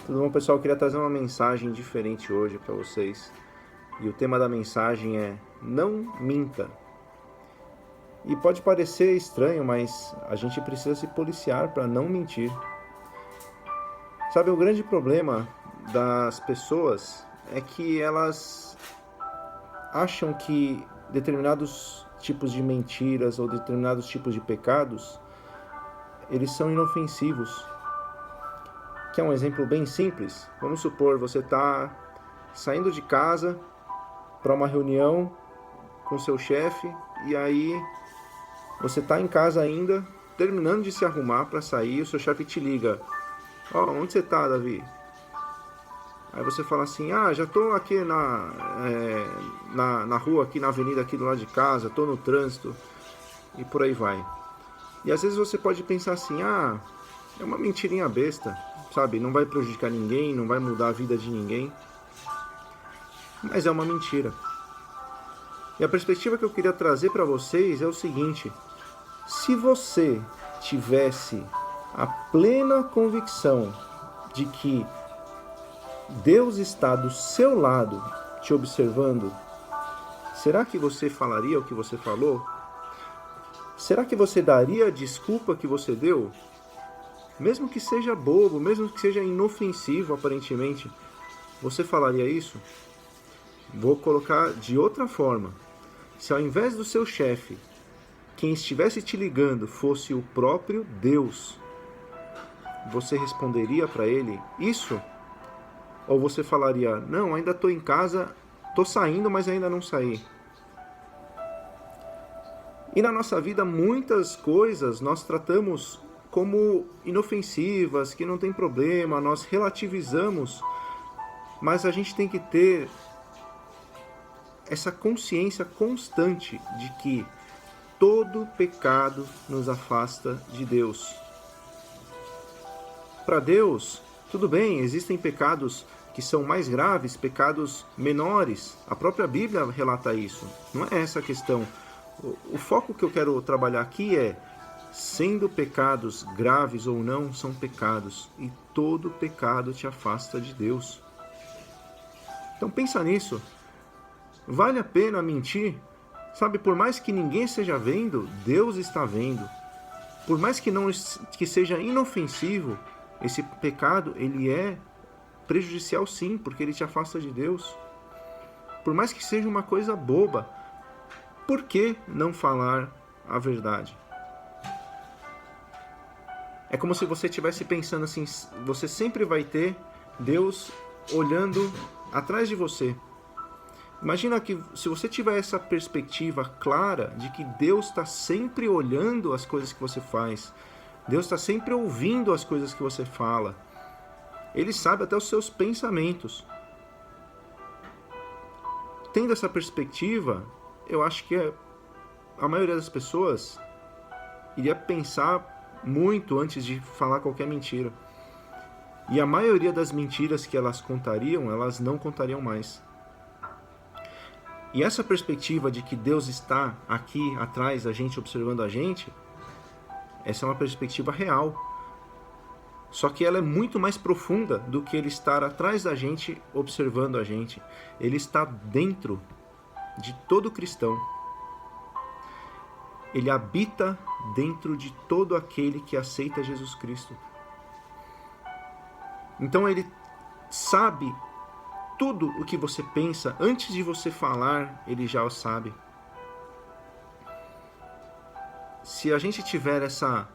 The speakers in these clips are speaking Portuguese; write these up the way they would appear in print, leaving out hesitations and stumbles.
Tudo bom, pessoal? Eu queria trazer uma mensagem diferente hoje para vocês. E o tema da mensagem é Não minta. E pode parecer estranho, mas a gente precisa se policiar para não mentir. Sabe, o grande problema das pessoas é que elas acham que determinados tipos de mentiras ou determinados tipos de pecados, eles são inofensivos. Que é um exemplo bem simples. Vamos supor, você está saindo de casa para uma reunião com seu chefe e aí você está em casa ainda, terminando de se arrumar para sair, o seu chefe te liga. Onde você está, Davi? Aí você fala assim, já estou aqui na rua, aqui na avenida, aqui do lado de casa, estou no trânsito e por aí vai. E às vezes você pode pensar assim, é uma mentirinha besta, sabe? Não vai prejudicar ninguém, não vai mudar a vida de ninguém. Mas é uma mentira. E a perspectiva que eu queria trazer para vocês é o seguinte: se você tivesse a plena convicção de que Deus está do seu lado, te observando, será que você falaria o que você falou? Será que você daria a desculpa que você deu? Mesmo que seja bobo, mesmo que seja inofensivo aparentemente, você falaria isso? Vou colocar de outra forma. Se ao invés do seu chefe, quem estivesse te ligando fosse o próprio Deus, você responderia para ele isso? Ou você falaria, não, ainda estou em casa, estou saindo, mas ainda não saí? E na nossa vida, muitas coisas nós tratamos como inofensivas, que não tem problema, nós relativizamos, mas a gente tem que ter essa consciência constante de que todo pecado nos afasta de Deus. Para Deus, tudo bem, existem pecados que são mais graves, pecados menores. A própria Bíblia relata isso. Não é essa a questão. O foco que eu quero trabalhar aqui é, sendo pecados graves ou não, são pecados. E todo pecado te afasta de Deus. Então pensa nisso. Vale a pena mentir? Sabe, por mais que ninguém esteja vendo, Deus está vendo. Por mais que seja inofensivo, esse pecado, ele é prejudicial sim, porque ele te afasta de Deus. Por mais que seja uma coisa boba, por que não falar a verdade? É como se você estivesse pensando assim, você sempre vai ter Deus olhando atrás de você. Imagina que se você tiver essa perspectiva clara de que Deus está sempre olhando as coisas que você faz, Deus está sempre ouvindo as coisas que você fala, Ele sabe até os seus pensamentos. Tendo essa perspectiva, eu acho que a maioria das pessoas iria pensar muito antes de falar qualquer mentira. E a maioria das mentiras que elas contariam, elas não contariam mais. E essa perspectiva de que Deus está aqui atrás da gente, observando a gente, essa é uma perspectiva real. Só que ela é muito mais profunda do que Ele estar atrás da gente, observando a gente. Ele está dentro de todo cristão. Ele habita dentro de todo aquele que aceita Jesus Cristo. Então Ele sabe tudo o que você pensa, antes de você falar, Ele já o sabe. Se a gente tiver essa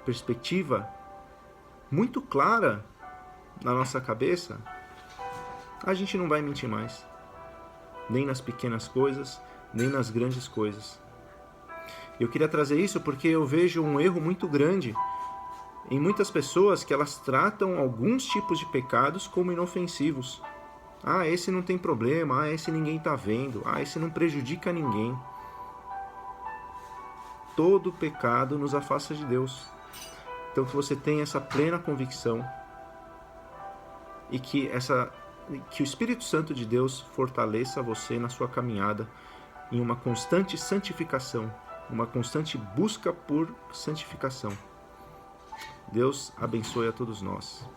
perspectiva muito clara na nossa cabeça, a gente não vai mentir mais. Nem nas pequenas coisas, nem nas grandes coisas. Eu queria trazer isso porque eu vejo um erro muito grande em muitas pessoas que elas tratam alguns tipos de pecados como inofensivos. Esse não tem problema, esse ninguém está vendo, esse não prejudica ninguém. Todo pecado nos afasta de Deus. Então que você tenha essa plena convicção e que o Espírito Santo de Deus fortaleça você na sua caminhada em uma constante santificação, uma constante busca por santificação. Deus abençoe a todos nós.